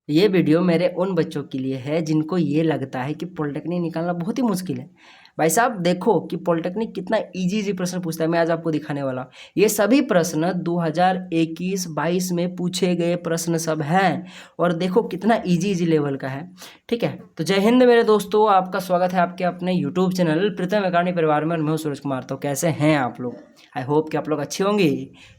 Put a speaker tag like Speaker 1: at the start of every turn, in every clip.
Speaker 1: ये वीडियो मेरे उन बच्चों के लिए है जिनको ये लगता है कि पॉलिटेक्निक निकालना बहुत ही मुश्किल है। भाई साहब देखो कि पॉलिटेक्निक कितना इजी प्रश्न पूछता है। मैं आज आपको दिखाने वाला हूँ। ये सभी प्रश्न 2021-22 में पूछे गए प्रश्न सब हैं और देखो कितना इजी लेवल का है। ठीक है, तो जय हिंद मेरे दोस्तों, आपका स्वागत है आपके अपने यूट्यूब चैनल प्रीतम अकादमी परिवार में। और मैं हूं सूरज कुमार। तो कैसे हैं आप लोग? आई होप कि आप लोग अच्छे होंगे,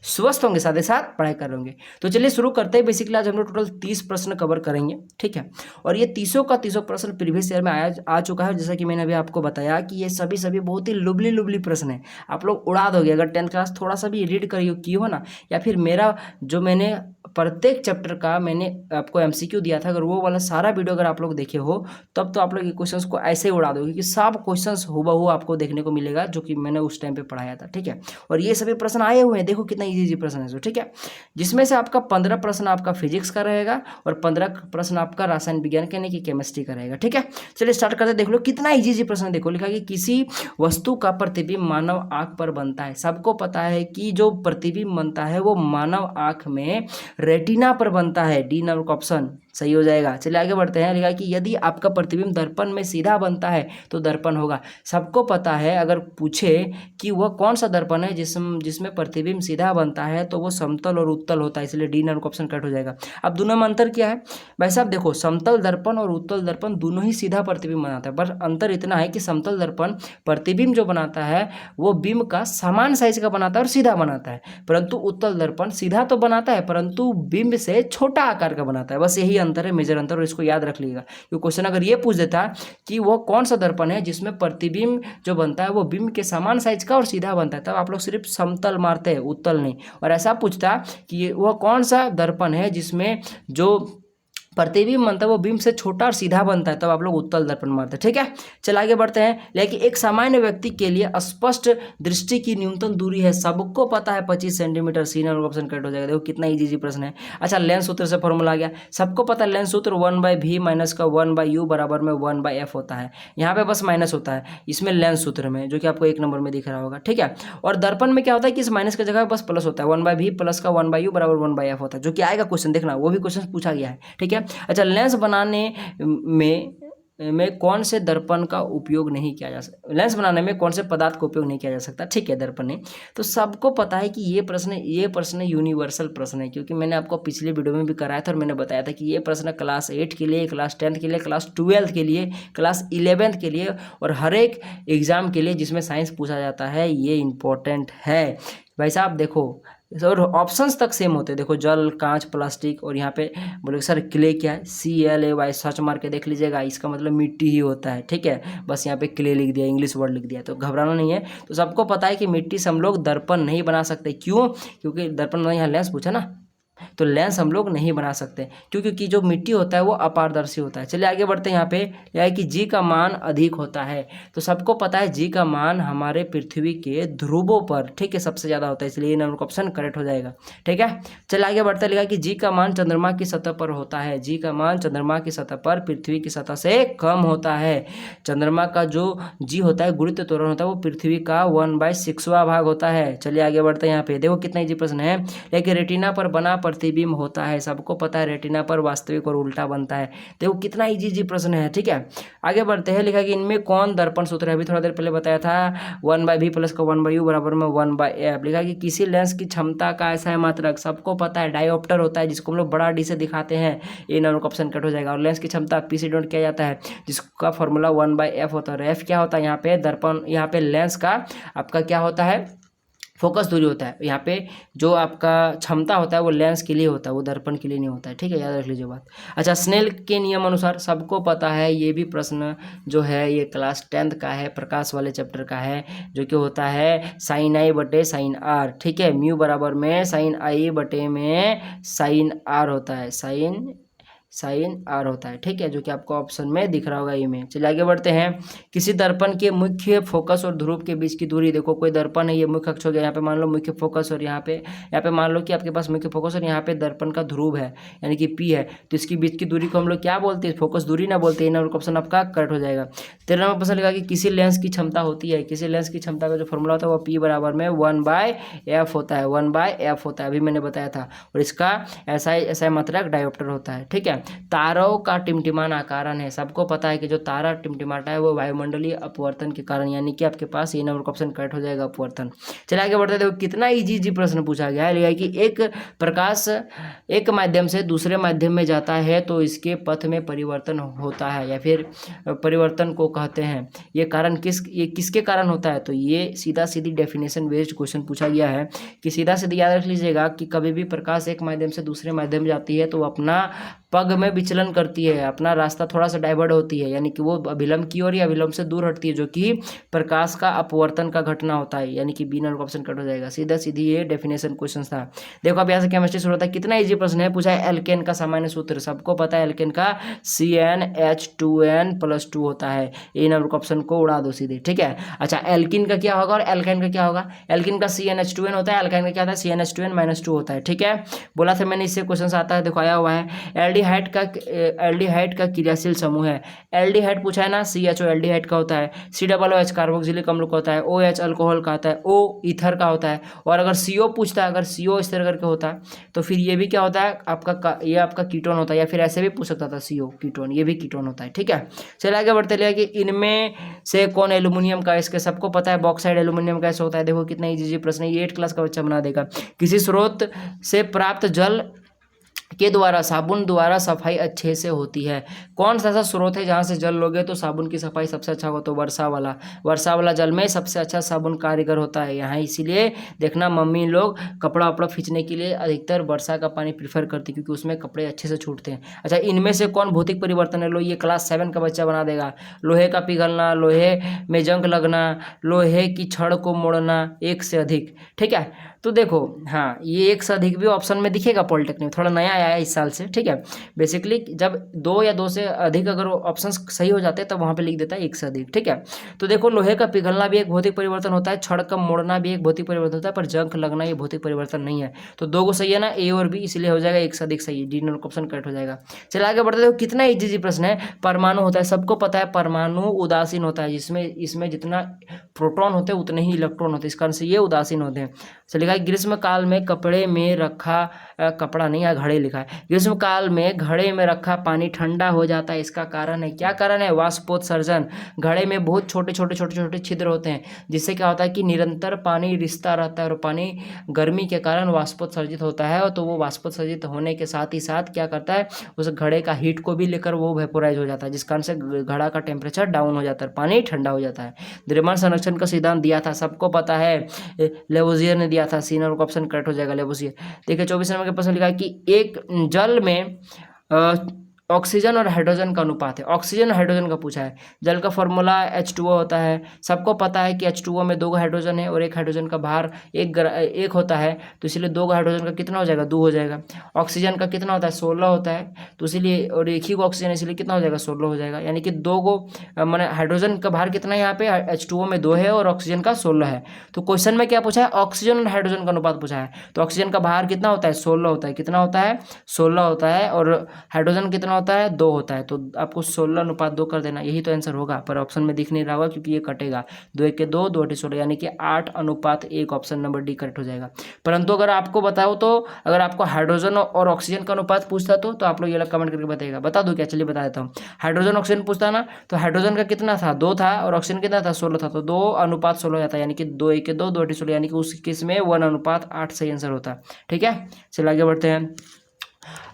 Speaker 1: स्वस्थ होंगे, साथ ही साथ पढ़ाई कर होंगे। तो चलिए शुरू करते हैं। बेसिकली आज हम लोग टोटल 30 प्रश्न कवर करेंगे। ठीक है, और ये 30 का 30 प्रश्न प्रीवियस ईयर में आ चुका है। जैसा कि मैंने अभी आपको बताया कि ये सभी बहुत ही लुबली प्रश्न है, आप लोग उड़ा दोगे अगर 10th क्लास थोड़ा सा भी रीड की हो ना, या फिर मेरा जो मैंने प्रत्येक चैप्टर का मैंने आपको एमसीक्यू दिया था, अगर वो वाला सारा वीडियो अगर आप लोग देखे हो तब तो आप लोग ये क्वेश्चंस को ऐसे ही उड़ा दोगे कि सब क्वेश्चंस हूबहू आपको देखने को मिलेगा जो कि मैंने उस टाइम पे पढ़ाया था। ठीक है, और ये सभी प्रश्न आए हुए हैं, देखो कितना इजी प्रश्न है। ठीक है, जिसमें से आपका 15 प्रश्न आपका फिजिक्स का रहेगा और 15 प्रश्न आपका रसायन विज्ञान का यानी कि केमिस्ट्री का रहेगा। ठीक है, चलिए स्टार्ट करते हैं। देख लो कितना इजी प्रश्न। देखो लिखा कि किसी वस्तु का प्रतिबिंब मानव आंख पर बनता है। सबको पता है कि जो प्रतिबिंब बनता है वो मानव आंख में रेटिना पर बनता है। डी नंबर का ऑप्शन सही हो जाएगा। चलिए आगे बढ़ते हैं। लिखा कि यदि आपका प्रतिबिंब दर्पण में सीधा बनता है तो दर्पण होगा। सबको पता है, अगर पूछे कि वह कौन सा दर्पण है जिसमें प्रतिबिंब सीधा बनता है तो वो समतल और उत्तल होता है, इसलिए डी नंबर का ऑप्शन कट हो जाएगा। अब दोनों में अंतर क्या है भाई साहब? देखो, समतल दर्पण और उत्तल दर्पण दोनों ही सीधा प्रतिबिंब बनाता है, बस अंतर इतना है कि समतल दर्पण प्रतिबिंब जो बनाता है वो बिंब का समान साइज का बनाता है और सीधा बनाता है, परंतु उत्तल दर्पण सीधा तो बनाता है परंतु बिंब से छोटा आकार का बनाता है। बस यही अंतर है, मेजर अंतर, और इसको याद रख लीजिएगा। क्योंकि क्वेश्चन अगर ये पूछ देता कि वो कौन सा दर्पण है जिसमें प्रतिबिंब जो बनता है वो बिंब के समान साइज का और सीधा बनता है, तब आप लोग सिर्फ समतल मारते हैं, उत्तल नहीं। और ऐसा पूछता कि वह कौन सा दर्पण है जिसमें जो प्रतिबिंब बनता है वो बिंब से छोटा और सीधा बनता है, तब आप लोग उत्तल दर्पण मारते हैं। ठीक है, चल आगे बढ़ते हैं। लेकिन एक सामान्य व्यक्ति के लिए स्पष्ट दृष्टि की न्यूनतम दूरी है, सबको पता है 25 centimetre. C number option cut हो जाएगा। देखो कितना इजी प्रश्न है। अच्छा, लेंस सूत्र से फॉर्मूला आ गया। सबको पता है लेंस सूत्र 1/v माइनस का 1/u बराबर में 1/f होता है। यहाँ पे बस माइनस होता है इसमें लेंस सूत्र में, जो कि आपको 1 नंबर में दिख रहा होगा। ठीक है, और दर्पण में क्या होता है कि इस माइनस की जगह बस प्लस होता है, 1/v प्लस का 1/u बराबर 1/f होता है, जो कि आएगा क्वेश्चन, देखना वो भी क्वेश्चन पूछा गया है। ठीक है, अच्छा, लेंस बनाने में कौन से दर्पण का उपयोग नहीं किया जा सकता? लेंस बनाने में कौन से पदार्थ का उपयोग नहीं किया जा सकता? ठीक है, दर्पण नहीं। तो सबको पता है कि ये प्रश्न यूनिवर्सल प्रश्न है, क्योंकि मैंने आपको पिछले वीडियो में भी कराया था और मैंने बताया था कि ये प्रश्न क्लास 8 के लिए, क्लास 10th के लिए, क्लास 12th के लिए, क्लास 11th के लिए और हर एक एग्जाम के लिए जिसमें साइंस पूछा जाता है, ये इंपॉर्टेंट है भाई साहब। देखो, और ऑप्शंस तक सेम होते हैं। देखो, जल, कांच, प्लास्टिक, और यहाँ पे बोले सर क्ले क्या है? CLAY सर्च मार के देख लीजिएगा, इसका मतलब मिट्टी ही होता है। ठीक है, बस यहाँ पे क्ले लिख दिया, इंग्लिश वर्ड लिख दिया, तो घबराना नहीं है। तो सबको पता है कि मिट्टी से हम लोग दर्पण नहीं बना सकते। क्यों? क्योंकि दर्पण, यहाँ लेंस पूछा ना, तो लेंस हम लोग नहीं बना सकते क्योंकि जो मिट्टी होता है वो अपारदर्शी होता है। चलिए आगे बढ़ते हैं। यहाँ पे यह है कि जी का मान अधिक होता है। तो सबको पता है जी का मान हमारे पृथ्वी के ध्रुवों पर, ठीक है, सबसे ज़्यादा होता है, इसलिए नंबर का ऑप्शन करेक्ट हो जाएगा। ठीक है, चलिए आगे बढ़ते लिखा कि जी का मान चंद्रमा की सतह पर होता है। जी का मान चंद्रमा की सतह पर पृथ्वी की सतह से कम होता है। चंद्रमा का जो जी होता है, गुरुत्व त्वरण होता है, वो पृथ्वी का 1/6वां भाग होता है। चलिए आगे बढ़ते हैं। यहाँ पे देखो कितना इजी प्रश्न है। लेकिन रेटिना पर बना प्रतिबिंब होता है। सबको पता है रेटिना पर वास्तविक और उल्टा बनता है। देखो कितना इजी प्रश्न है। ठीक है, आगे बढ़ते हैं। लिखा कि इनमें कौन दर्पण सूत्र है? अभी थोड़ा देर पहले बताया था, 1/v प्लस का 1/u बराबर में 1/f। लिखा कि किसी लेंस की क्षमता का ऐसा है मात्रक। सबको पता है डायोप्टर होता है, जिसको हम लोग बड़ा डी से दिखाते हैं, ए नंबर का ऑप्शन कट हो जाएगा। और लेंस की क्षमता पी से डिनोट किया जाता है, जिसका फॉर्मूला 1/f होता है। एफ क्या होता है? यहाँ पे दर्पण, यहाँ पे लेंस का आपका क्या होता है? फोकस दूरी होता है। यहाँ पे जो आपका क्षमता होता है वो लेंस के लिए होता है, वो दर्पण के लिए नहीं होता है। ठीक है, याद रख लीजिए बात। अच्छा, स्नेल के नियम अनुसार सबको पता है, ये भी प्रश्न जो है ये क्लास 10th का है, प्रकाश वाले चैप्टर का है, जो कि होता है sin I बटे sin R। ठीक है, म्यू बराबर में sin I बटे में sin R होता है, साइन आर होता है। ठीक है, जो कि आपको ऑप्शन में दिख रहा होगा ई में। चलिए आगे बढ़ते हैं। किसी दर्पण के मुख्य फोकस और ध्रुव के बीच की दूरी। देखो कोई दर्पण है, ये मुख्य अक्ष हो गया, यहाँ पे मान लो मुख्य फोकस, और यहाँ पे मान लो कि आपके पास मुख्य फोकस और यहाँ पे दर्पण का ध्रुव है यानी कि पी है, तो इसके बीच की दूरी को हम लोग क्या बोलते हैं? फोकस दूरी ना बोलते हैं। नंबर ऑप्शन आपका करेक्ट हो जाएगा। 13 नंबर प्रश्न लिखा कि किसी लेंस की क्षमता होती है। किसी लेंस की क्षमता का जो फॉर्मूला होता है वो पी बराबर में 1/f होता है, 1/f होता है, अभी मैंने बताया था। और इसका ऐसा मात्रक डायोप्टर होता है। ठीक है, तारों का टिमटिमाना कारण है। सबको पता है कि जो तारा टिमटिमाता है वो वायुमंडलीय अपवर्तन के कारण, यानी कि आपके पास ये नंबर का ऑप्शन करेक्ट हो जाएगा, अपवर्तन। चलिए आगे बढ़ते, देखो कितना इजी प्रश्न पूछा गया है कि एक प्रकाश एक माध्यम से दूसरे माध्यम में जाता है तो इसके पथ में परिवर्तन होता है, या फिर परिवर्तन को कहते हैं। ये किसके कारण होता है? तो ये सीधा सीधी डेफिनेशन बेस्ड क्वेश्चन पूछा गया है कि सीधा सीधी याद रख लीजिएगा कि कभी भी प्रकाश एक माध्यम से दूसरे माध्यम जाती है तो अपना पग में विचलन करती है, अपना रास्ता थोड़ा सा डाइवर्ट होती है, यानी कि वो अभिलंब की ओर या अभिलंब से दूर हटती है, जो कि प्रकाश का अपवर्तन का घटना होता है, यानी कि बी नंबर का ऑप्शन कट हो जाएगा। सीधा सीधी ये डेफिनेशन क्वेश्चन था। देखो अब यहाँ से केमिस्ट्री शुरू होता है। कितना इजी प्रश्न है, पूछा है एल्केन का सामान्य सूत्र। सबको पता है एल्केन का CnH2n+2 होता है। ए नंबर का ऑप्शन को उड़ा दो सीधे, ठीक है। अच्छा, एल्किन का क्या होगा और एल्काइन का क्या होगा? एल्किन का CnH2n होता है, एल्काइन का क्या होता है? CnH2n-2 होता है, ठीक है। बोला था मैंने, इससे क्वेश्चन आता है, देखो आया हुआ है। एल्डिहाइड का क्रियाशील समूह है। एल्डिहाइड पूछा है ना, CHO एल्डिहाइड का होता है, COOH कार्बोक्सिलिक अम्ल का होता है, OH अल्कोहल का होता है, O ईथर का होता है, और अगर CO पूछता है, अगर CO इस तरह करके होता है तो फिर ये भी क्या होता है ये आपका कीटोन होता है, या फिर ऐसे भी पूछ सकता था CO कीटोन, ये भी कीटोन होता है, ठीक है। चलिए आगे बढ़ते लिया कि इनमें से कौन एल्यूमिनियम का, इसके सबको पता है बॉक्साइड एल्यूमिनियम कैसे होता है। देखो कितना इजी प्रश्न है, ये 8 क्लास का बच्चा बना देगा। किसी स्रोत से प्राप्त जल के द्वारा साबुन द्वारा सफाई अच्छे से होती है। कौन सा ऐसा स्रोत है जहाँ से जल लोगे तो साबुन की सफाई सबसे अच्छा हो? तो वर्षा वाला जल में सबसे अच्छा साबुन कारीगर होता है यहाँ। इसीलिए देखना मम्मी लोग कपड़ा वपड़ा खींचने के लिए अधिकतर वर्षा का पानी प्रीफर करती, क्योंकि उसमें कपड़े अच्छे से छूटते हैं। अच्छा, इनमें से कौन भौतिक परिवर्तन है? लो, ये क्लास 7 का बच्चा बना देगा। लोहे का पिघलना, लोहे में जंग लगना, लोहे की छड़ को मोड़ना, एक से अधिक, ठीक है। तो देखो हाँ, ये एक से अधिक भी ऑप्शन में दिखेगा पॉलिटेक्निक, थोड़ा नया आया है इस साल से, ठीक है। बेसिकली जब 2 या 2 से अधिक अगर ऑप्शन सही हो जाते हैं तब वहाँ पे लिख देता है एक से अधिक, ठीक है। तो देखो लोहे का पिघलना भी एक भौतिक परिवर्तन होता है, छड़ का मोड़ना भी एक भौतिक परिवर्तन होता है, पर जंग लगना ये भौतिक परिवर्तन नहीं है। तो 2 को सही है ना, ए और बी, इसलिए हो जाएगा एक से अधिक सही है, डी नंबर ऑप्शन करेक्ट हो जाएगा। चलिए आगे बढ़ते, देखो कितना इजी प्रश्न है। परमाणु होता है, सबको पता है परमाणु उदासीन होता है, जिसमें इसमें जितना प्रोटॉन होते हैं उतने ही इलेक्ट्रॉन होते हैं, इस कारण से ये उदासीन होते हैं। चलिए ग्रीष्म काल में कपड़े में रखा कपड़ा नहीं है, घड़े लिखा है। ग्रीष्म काल में घड़े में रखा पानी ठंडा हो जाता है, इसका कारण है, क्या कारण है? वाष्पोत्सर्जन। घड़े में बहुत छोटे छोटे छिद्र होते हैं, जिससे क्या होता है कि निरंतर पानी रिसता रहता है, और पानी गर्मी के कारण वाष्पोत्सर्जित होता है, और तो वो वाष्पोत्सर्जित होने के साथ ही साथ क्या करता है, उस घड़े का हीट को भी लेकर वो वेपोराइज हो जाता है, जिस कारण से घड़ा का टेम्परेचर डाउन हो जाता है, पानी ठंडा हो जाता है। द्रव्यमान संरक्षण का सिद्धांत दिया था, सबको पता है, लेवोजियर ने दिया था। सी नंबर ऑप्शन करेक्ट हो जाएगा, लेवोजियर। देखिए 24 नंबर के प्रश्न लिखा है कि एक जल में ऑक्सीजन और हाइड्रोजन का अनुपात है। ऑक्सीजन और हाइड्रोजन का पूछा है। जल का फॉर्मूला H2O होता है, सबको पता है कि H2O में 2 हाइड्रोजन है और एक हाइड्रोजन का भार एक होता है, तो इसलिए 2 हाइड्रोजन का कितना हो जाएगा? 2 हो जाएगा। ऑक्सीजन का कितना होता है? 16 होता है, तो इसीलिए, और एक ही को ऑक्सीजन, इसलिए कितना हो जाएगा? 16 हो जाएगा, यानी कि 2 को मैंने हाइड्रोजन का भार कितना है यहाँ पे? H2O में 2 है और ऑक्सीजन का 16 है। तो क्वेश्चन में क्या पूछा है? ऑक्सीजन और हाइड्रोजन का अनुपात पूछा है, तो ऑक्सीजन का भार कितना होता है? 16 होता है। कितना होता है? 16 होता है, और हाइड्रोजन कितना होता है? 2 होता है, तो आपको 16:2 कर देना, यही तो आंसर होगा, पर ऑप्शन में दिख नहीं रहा होगा क्योंकि ये कटेगा। 2 1 के 2, 2 8 16, यानी कि 8:1, ऑप्शन नंबर डी करेक्ट हो जाएगा। परंतु अगर आपको बताओ तो, अगर आपको हाइड्रोजन और ऑक्सीजन का अनुपात पूछता तो आप लोग ये लोग कमेंट करके बताइएगा। बता दो क्या? चलिए बता देता हूँ। हाइड्रोजन ऑक्सीजन पूछता ना, तो हाइड्रोजन का कितना था? 2 था, और ऑक्सीजन कितना था? 16 था, तो 2:16 हो जाता है, यानी कि 2 1 के 2, 2 8 16, यानी कि उस केस में 1:8 सही आंसर होता। ठीक है, चलिए आगे बढ़ते हैं।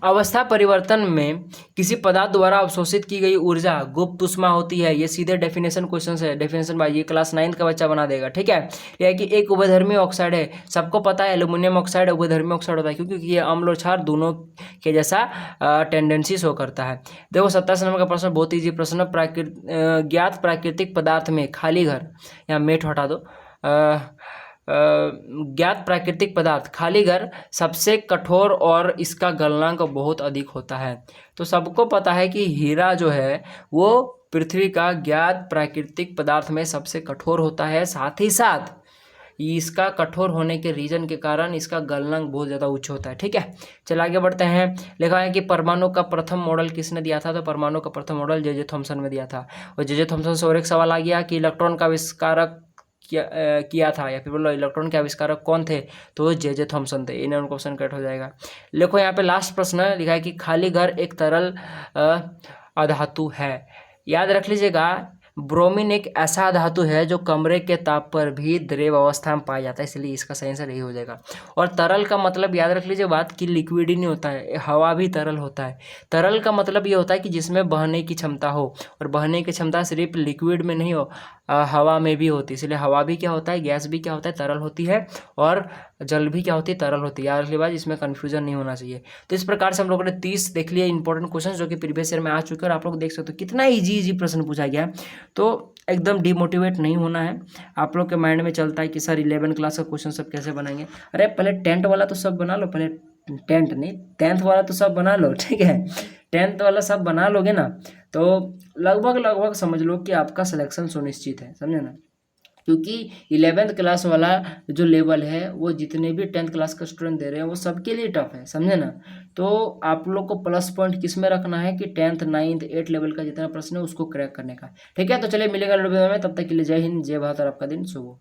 Speaker 1: अवस्था परिवर्तन में किसी पदार्थ द्वारा अवशोषित की गई ऊर्जा गुप्त ऊष्मा होती है। ये सीधे डेफिनेशन क्वेश्चन है, डेफिनेशन भाई, ये क्लास 9 का बच्चा बना देगा। ठीक है, यह है कि एक उभयधर्मी ऑक्साइड है, सबको पता है एल्यूमिनियम ऑक्साइड उभयधर्मी ऑक्साइड होता है, क्योंकि ये अम्ल और क्षार दोनों के जैसा टेंडेंसी शो करता है। देखो 27 नंबर का प्रश्न, बहुत ईजी प्रश्न। ज्ञात प्राकृतिक पदार्थ में खाली घर, यहाँ मेट हटा दो, ज्ञात प्राकृतिक पदार्थ खाली घर सबसे कठोर और इसका गलनांक बहुत अधिक होता है। तो सबको पता है कि हीरा जो है वो पृथ्वी का ज्ञात प्राकृतिक पदार्थ में सबसे कठोर होता है, साथ ही साथ इसका कठोर होने के रीजन के कारण इसका गलनांक बहुत ज़्यादा उच्च होता है। ठीक है, चल आगे बढ़ते हैं। लिखा है कि परमाणु का प्रथम मॉडल किसने दिया था? तो परमाणु का प्रथम मॉडल जे.जे. थॉमसन में दिया था। और जे.जे. थॉमसन से और एक सवाल आ गया कि इलेक्ट्रॉन का आविष्कारक किया था, या फिर बोलो इलेक्ट्रॉन के आविष्कारक कौन थे, तो जे थॉमसन थे। इन क्वेश्चन करेक्ट हो जाएगा। देखो यहाँ पे लास्ट प्रश्न लिखा है कि खाली घर एक तरल अधातु है। याद रख लीजिएगा, ब्रोमीन एक ऐसा धातु है जो कमरे के ताप पर भी द्रव अवस्था में पाया जाता है, इसलिए इसका सही आंसर यही हो जाएगा। और तरल का मतलब याद रख लीजिए बात कि लिक्विड ही नहीं होता है, हवा भी तरल होता है। तरल का मतलब ये होता है कि जिसमें बहने की क्षमता हो, और बहने की क्षमता सिर्फ लिक्विड में नहीं हो, हवा में भी होती है। इसलिए हवा भी क्या होता है, गैस भी क्या होता है, तरल होती है, और जल भी क्या होती है, तरल होती है। याद रखिए बात, इसमें कन्फ्यूजन नहीं होना चाहिए। तो इस प्रकार से हम लोगों ने 30 देख लिया इंपॉर्टेंट क्वेश्चन जो कि प्रीवियस ईयर में आ चुके हैं, और आप लोग देख सकते हो कितना इजी प्रश्न पूछा गया है। तो एकदम डिमोटिवेट नहीं होना है। आप लोग के माइंड में चलता है कि सर 11 क्लास का क्वेश्चन सब कैसे बनाएंगे। अरे पहले 10th वाला तो सब बना लो, पहले 10th नहीं 10th वाला तो सब बना लो, ठीक है। 10th वाला सब बना लोगे ना, तो लगभग समझ लो कि आपका सिलेक्शन सुनिश्चित है, समझे ना। क्योंकि 11th क्लास वाला जो लेवल है वो जितने भी 10th क्लास का स्टूडेंट दे रहे हैं वो सबके लिए टफ है, समझे ना। तो आप लोग को प्लस पॉइंट किस में रखना है कि 10th 9th 8 लेवल का जितना प्रश्न है उसको क्रैक करने का। ठीक है, तो चलिए मिलेगा वीडियो में, तब तक के लिए जय हिंद, जय भारत और आपका दिन शुभ हो।